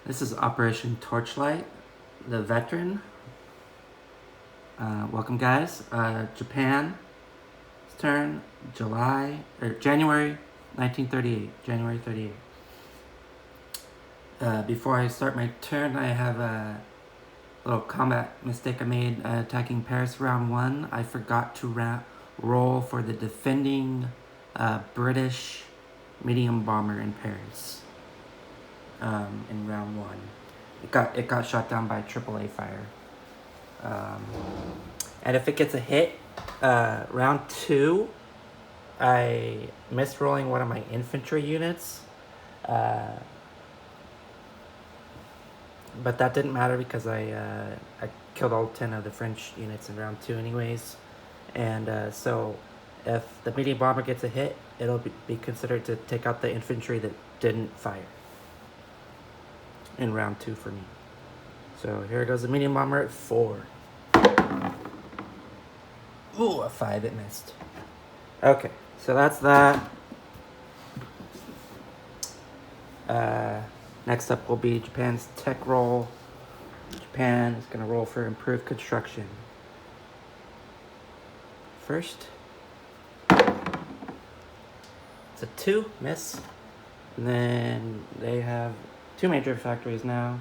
This is Operation Torchlight, the veteran. Welcome, guys. Japan's turn, January 1938. January 38. Before I start my turn, I have a little combat mistake I made attacking Paris round 1. I forgot to roll for the defending British medium bomber in Paris in round 1. It got shot down by AAA fire. And if it gets a hit, round 2, I missed rolling one of my infantry units. But that didn't matter because I killed all 10 of the French units in round 2 anyways. And so if the medium bomber gets a hit, it'll be considered to take out the infantry that didn't fire in round 2 for me. So here goes the medium bomber at 4. Ooh, a 5, it missed. Okay, so that's that. Next up will be Japan's tech roll. Japan is going to roll for improved construction. First, it's a 2, miss. And then they have 2 major factories now.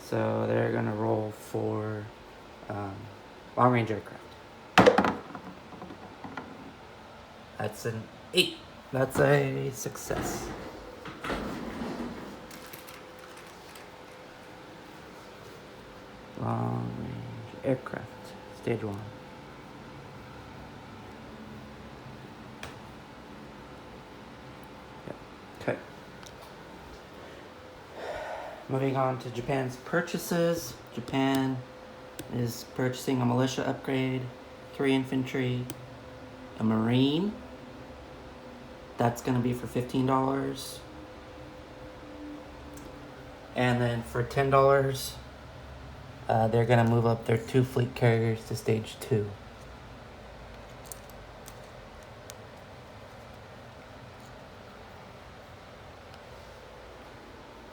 So they're going to roll for long-range aircraft. That's an 8. That's a success. Long-range aircraft, stage 1. Yep. Okay. Moving on to Japan's purchases. Japan is purchasing a militia upgrade, 3 infantry, a marine. That's going to be for $15. And then for $10, they're going to move up their 2 fleet carriers to stage 2.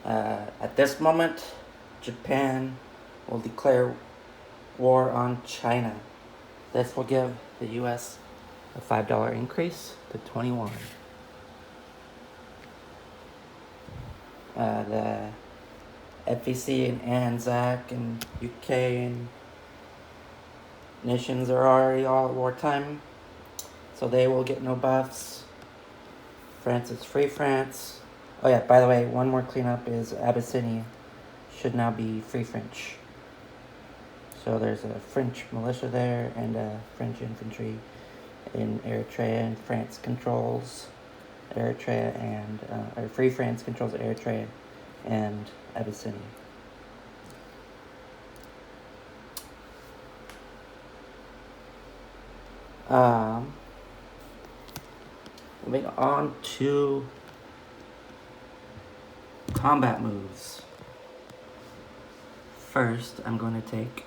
At this moment, Japan will declare war on China. This will give the U.S. a $5 increase to 21. The FVC and ANZAC and UK and nations are already all at wartime, so they will get no buffs. France is free France. Oh yeah, by the way, one more cleanup is Abyssinia should now be free French. So there's a French militia there and a French infantry in Eritrea, and France controls Eritrea and or Free France controls Eritrea and Abyssinia. Moving on to combat moves. First, I'm going to take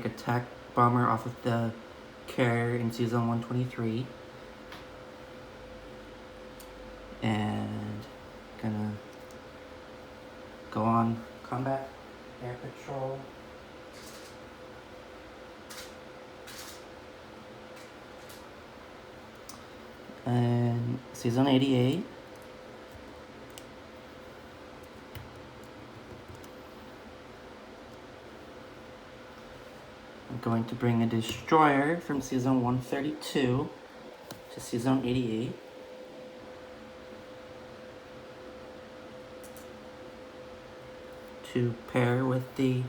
attack bomber off of the carrier in Season 123. And gonna go on combat air patrol. And Season 88. I'm going to bring a destroyer from Season 132 to Season 88. To pair with the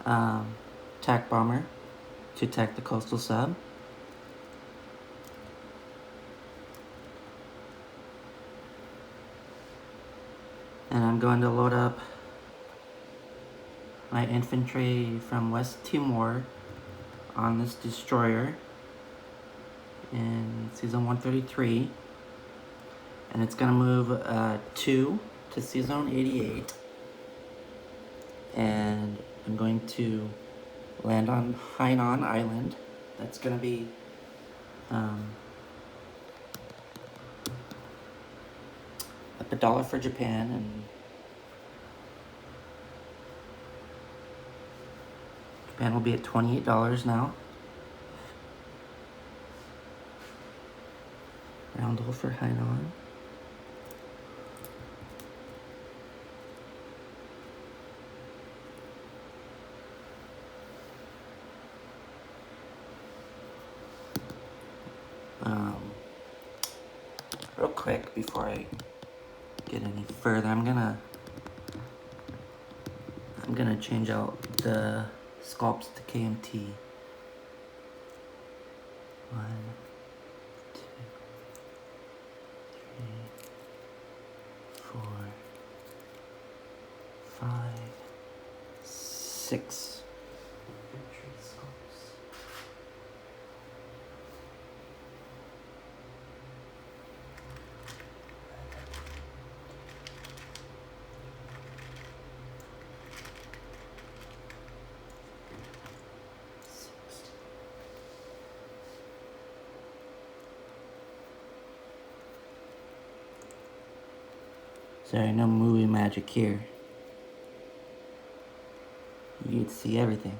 attack bomber to attack the coastal sub. And I'm going to load up my infantry from West Timor on this destroyer in Season 133. And it's going to move 2 to Season 88. And I'm going to land on Hainan Island. That's going to be a $1 for Japan, and Japan will be at $28 now. Roundel for Hainan. Real quick before I get any further, I'm gonna change out the sculpts to KMT. 1, 2, 3, 4, 5, 6. Sorry, no movie magic here. You'd see everything.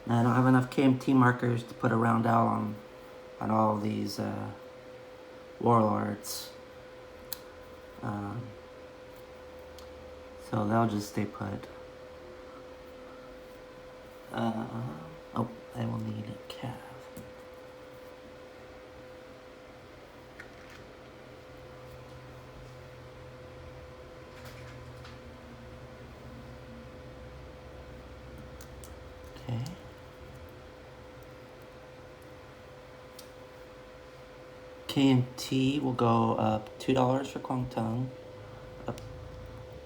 I don't have enough KMT markers to put a roundel on all of these warlords. So they'll just stay put. Oh, I will need a cav. Okay. KMT will go up $2 for Kwangtung, up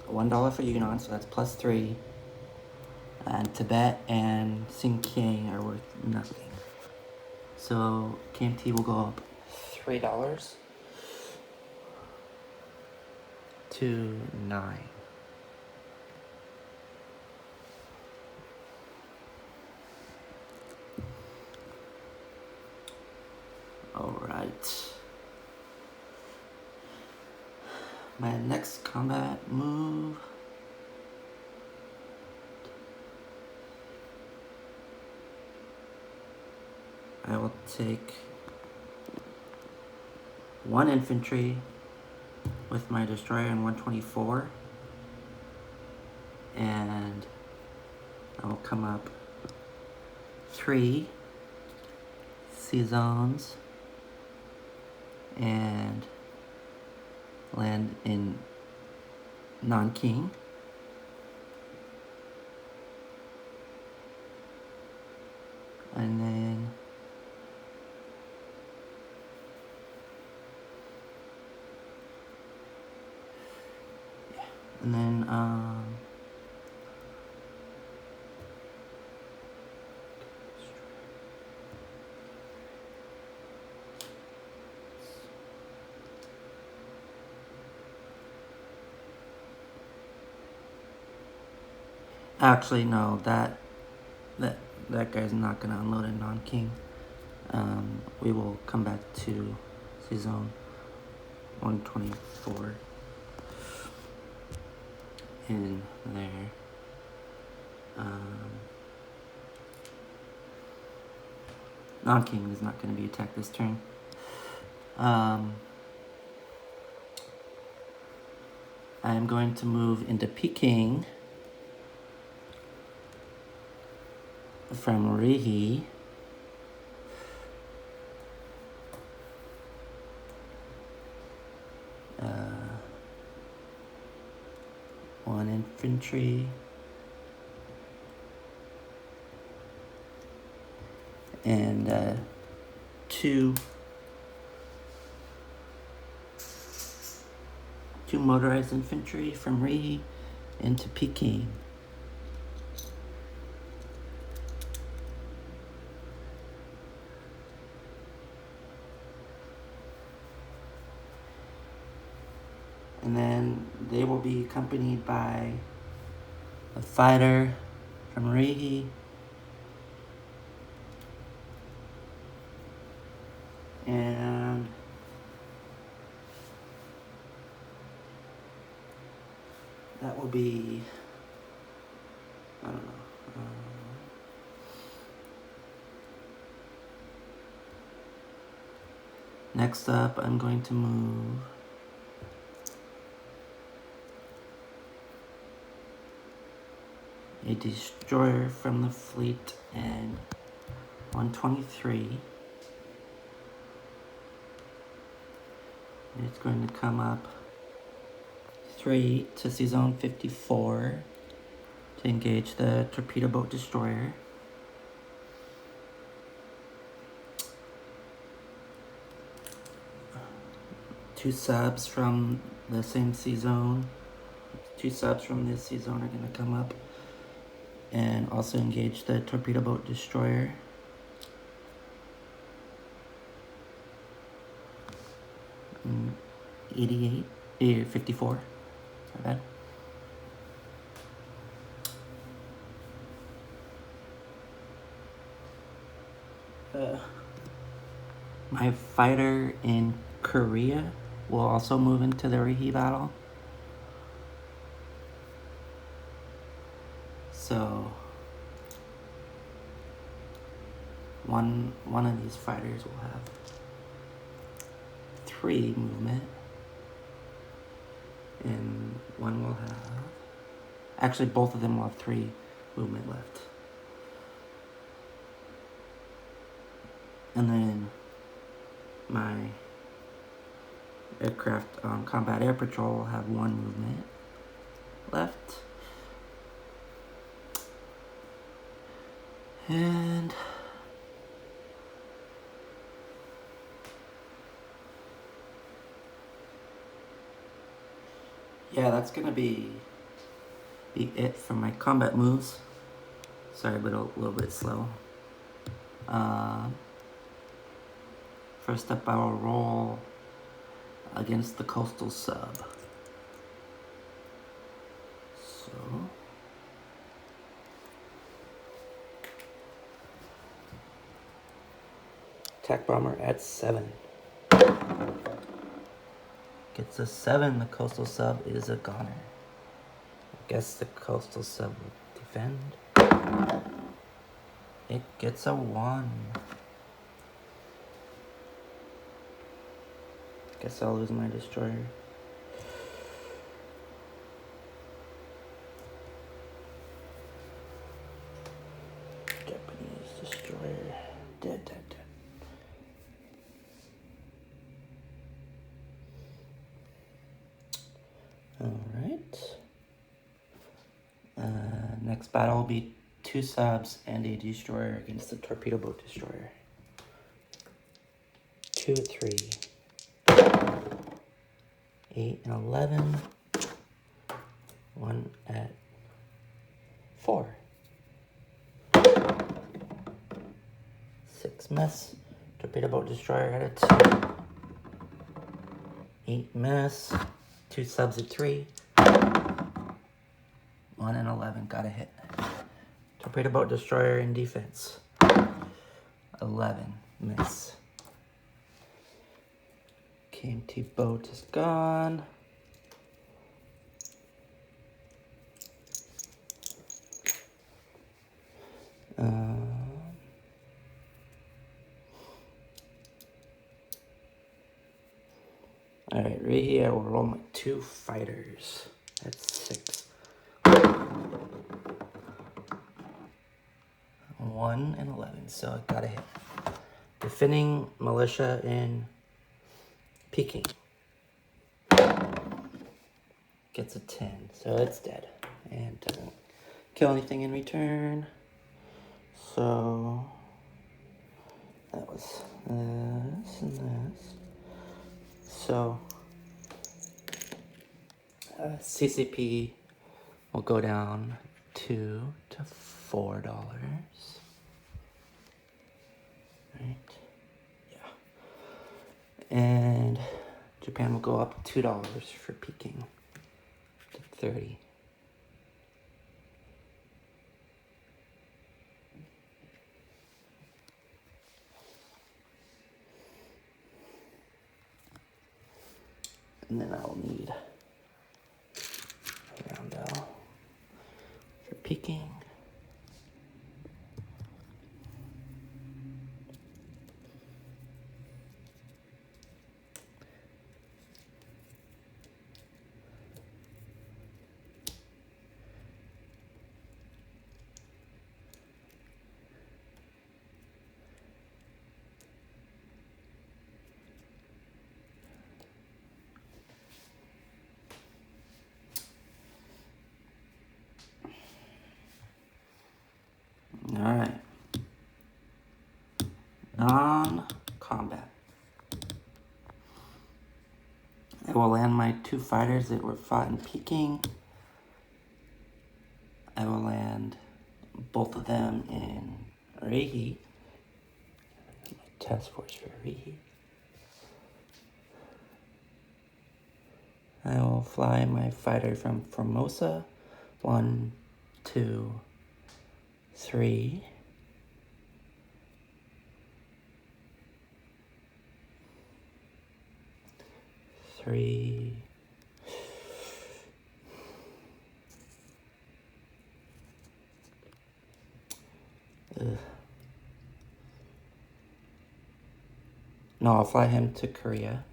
$1 for Yunnan, so that's +3. And Tibet and Xinjiang are worth nothing. So KMT will go up $3 to 9. All right. My next combat move. I will take 1 infantry with my destroyer and 124, and I will come up 3 sea zones and land in Nanking. And then actually no, that guy's not gonna unload in Nanking. We will come back to sea zone 124 in there. Nanking is not going to be attacked this turn. I am going to move into Peking from Rihi. One infantry. And 2 motorized infantry from Rihi into Peking. And then they will be accompanied by a fighter from Rihi. And that will be, I don't know. Next up, I'm going to move a destroyer from the fleet and 123. And it's going to come up 3 to Sea Zone 54 to engage the torpedo boat destroyer. Two subs from the same sea zone. Two subs from this sea zone are going to come up and also engage the torpedo boat destroyer. Mm, 88, 54. My bad. My fighter in Korea will also move into the Rihi battle. So one of these fighters will have 3 movement, and one will have, actually both of them will have 3 movement left. And then my aircraft combat air patrol will have 1 movement left. And yeah, that's gonna be it for my combat moves. Sorry, but a little bit slow. First up, I will roll against the coastal sub. So attack bomber at 7. Gets a 7. The coastal sub is a goner. I guess the coastal sub will defend. It gets a 1. Guess I'll lose my destroyer. Japanese destroyer. Dead. Alright. Next battle will be 2 subs and a destroyer against the torpedo boat destroyer. 2 at 3. 8 and 11. 1 at 4. 6 miss. Torpedo boat destroyer at a 2. 8 miss. 2 subs at 3. 1 and 11. Got a hit. Torpedo boat destroyer in defense. 11 miss. KMT boat is gone. Alright, right here I will roll my 2 fighters. That's 6. 1 and 11, so I got a hit. Defending militia in Peking. Gets a 10, so it's dead. And doesn't kill anything in return. So that was this and this. So CCP will go down $2 to $4. Right? Yeah. And Japan will go up $2 for Peking to 30. And then I'll need a roundel for Peking. Alright. Non-combat. I will land my 2 fighters that were fought in Peking. I will land both of them in Rehi. Task force for Rehi. I will fly my fighter from Formosa. 1, 2, 3. No, I'll fly him to Korea.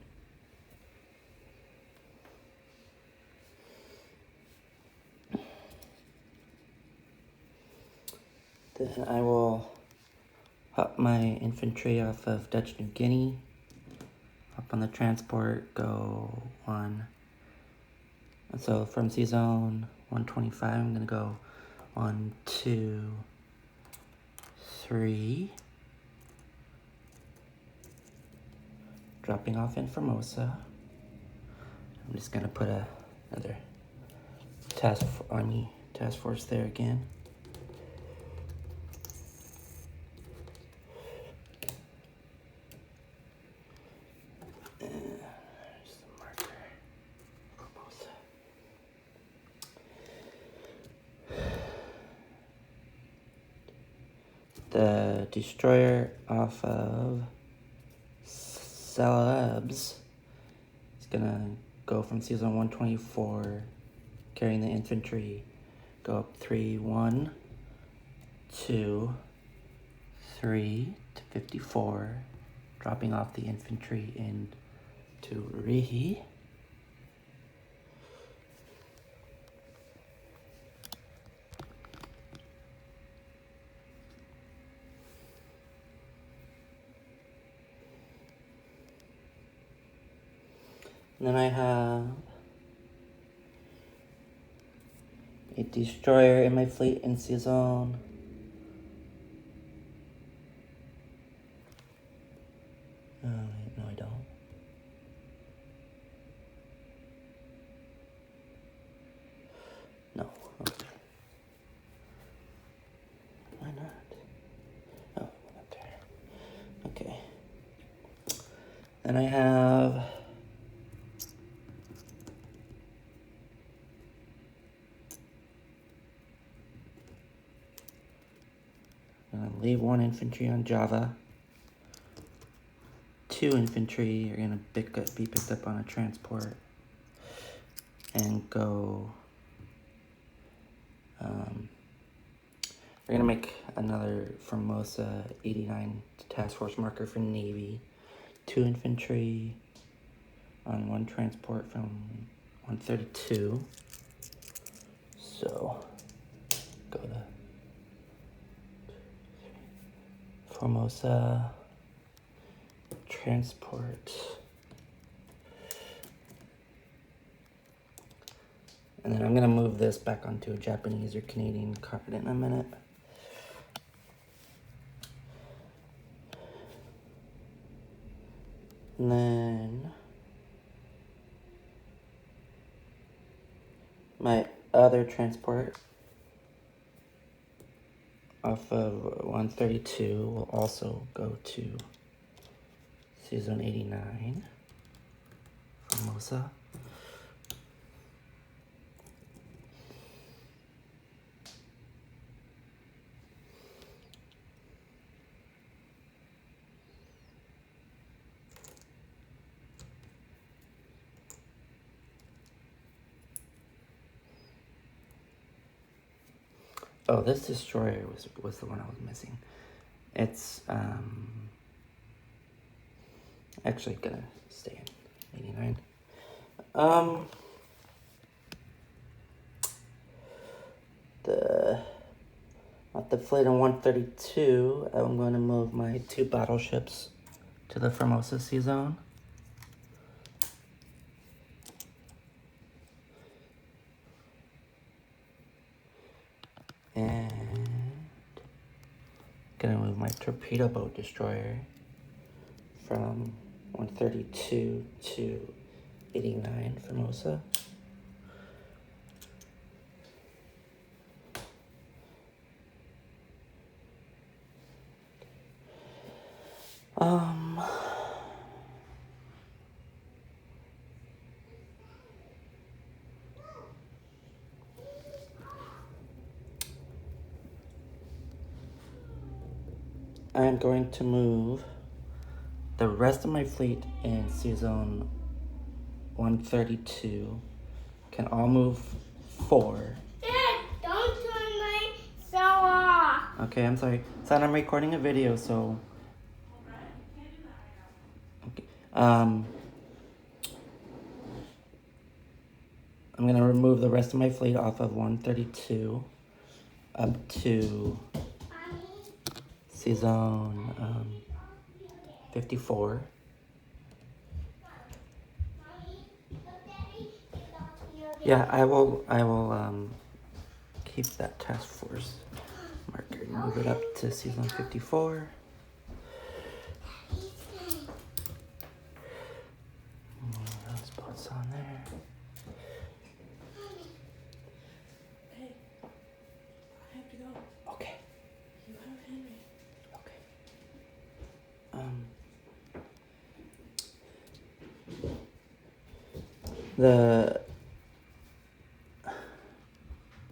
Then I will hop my infantry off of Dutch New Guinea. Up on the transport, go 1. And so from sea zone 125, I'm gonna go 1, 2, 3. Dropping off in Formosa. I'm just gonna put another army task force there again. There's the marker. Formosa. The destroyer off of Celebs is gonna go from season 124, carrying the infantry, go up 3, 1, 2, 3 to 54, dropping off the infantry into Rihi. And then I have a destroyer in my fleet in sea zone. No, I don't. No, okay. Why not? Oh, up there. Okay. Then I have leave 1 infantry on Java. 2 infantry are gonna be picked up on a transport and go. We're gonna make another Formosa 89 task force marker for Navy. 2 infantry on 1 transport from 132. So go to Formosa transport. And then I'm gonna move this back onto a Japanese or Canadian card in a minute. And then my other transport off of 132 will also go to season 89. Formosa. Oh, this destroyer was the one I was missing. It's actually gonna stay in 89. At the flight on 132, I'm going to move my 2 battleships to the Formosa Sea Zone. And gonna move my torpedo boat destroyer from 132 to 89 Formosa. I'm going to move the rest of my fleet in Sea Zone 132. Can all move 4. Dad, don't turn my cell off. Okay, I'm sorry. Son, I'm recording a video, so. Okay. I'm gonna remove the rest of my fleet off of 132 up to Sea Zone 54. Yeah, I will keep that task force marker and move it up to Sea Zone 54. Those spots on there. Hey, I have to go. Okay. You have Henry. Okay. The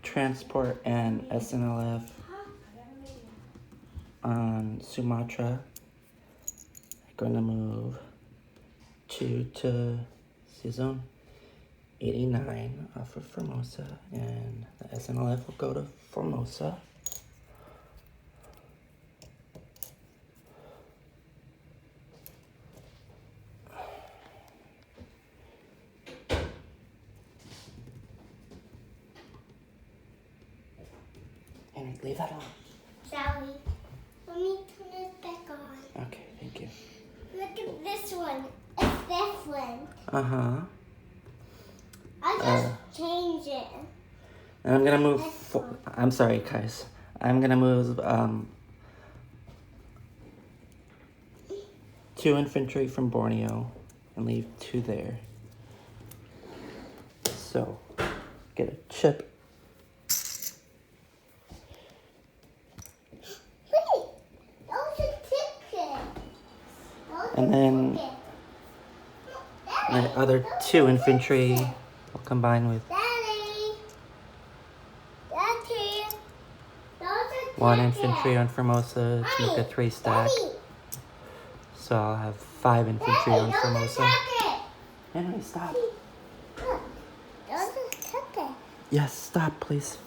transport and SNLF on Sumatra. I'm going to move 2 to Sea Zone 89 off of Formosa, and the SNLF will go to Formosa. Henry, leave that on. Sally, let me turn it back on. Okay, thank you. Look at this one. It's different. Uh-huh. I just changed it. And I'm gonna move. I'm sorry, guys. I'm gonna move 2 infantry from Borneo and leave 2 there. So, get a chip. Wait, those are tickets. And then the other 2 infantry will combine with Daddy, those are 1 tickets. infantry on Formosa to make a 3 stack. Daddy, So I'll have 5 infantry on those are Formosa. tickets. Henry, stop. Look, those are tickets. Yes, stop, please.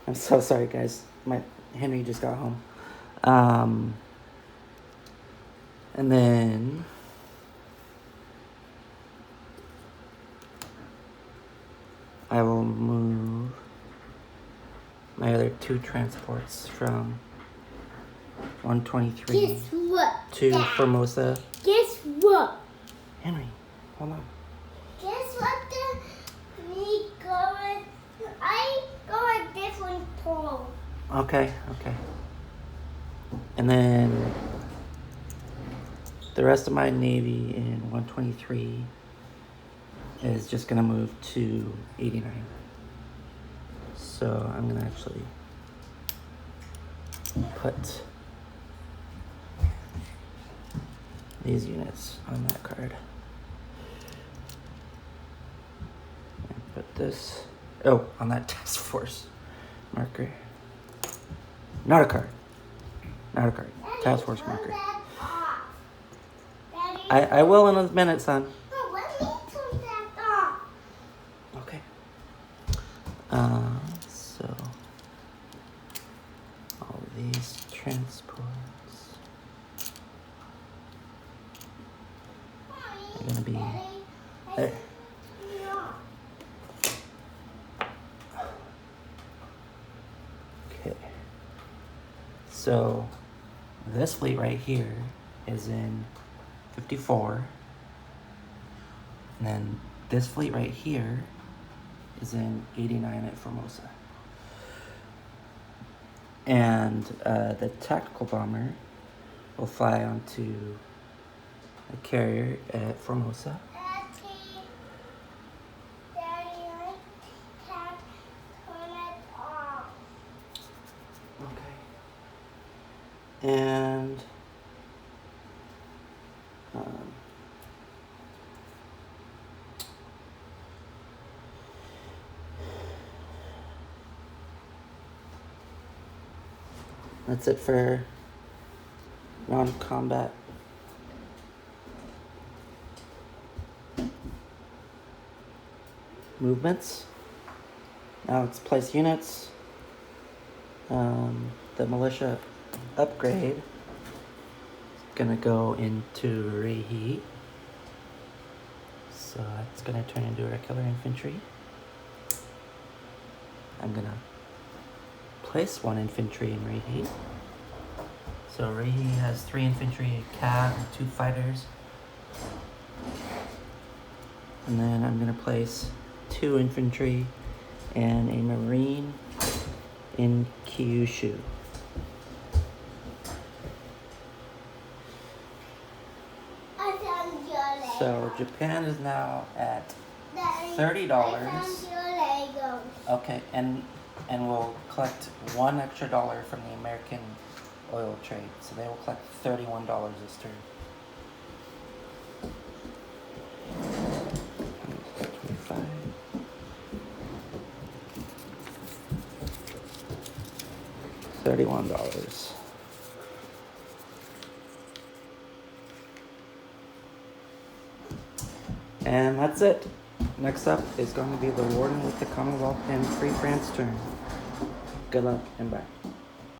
I'm so sorry, guys. My Henry just got home. And then I will move my other 2 transports from 123 Guess what? to Dad? Formosa. Guess what? Henry, hold on. Guess what? I go a different pole. Okay, okay. And then the rest of my Navy in 123 is just gonna move to 89. So I'm gonna actually put these units on that card. And put this, on that task force marker. Not a card. Not a card. Task force marker. I will in a minute, son. No, let me turn that off. Okay. So all these transports are gonna be there. Okay. So this fleet right here is in 54. And then this fleet right here is in 89 at Formosa. And the tactical bomber will fly onto a carrier at Formosa. Daddy, I can't turn it off. Okay. And that's it for non-combat. Movements. Now let's place units. The militia upgrade is gonna go into reheat. So it's gonna turn into regular infantry. I'm gonna place 1 infantry in reheat. So reheat has 3 infantry, a cav, and 2 fighters. And then I'm gonna place 2 infantry and a marine in Kyushu. I found your Lego. So Japan is now at Daddy, $30. I found your Legos. Okay, and we'll collect $1 extra from the American oil trade. So they will collect $31 this turn. 25. $31. And that's it. Next up is going to be the Warden with the Commonwealth and Free France turn. Good luck and bye.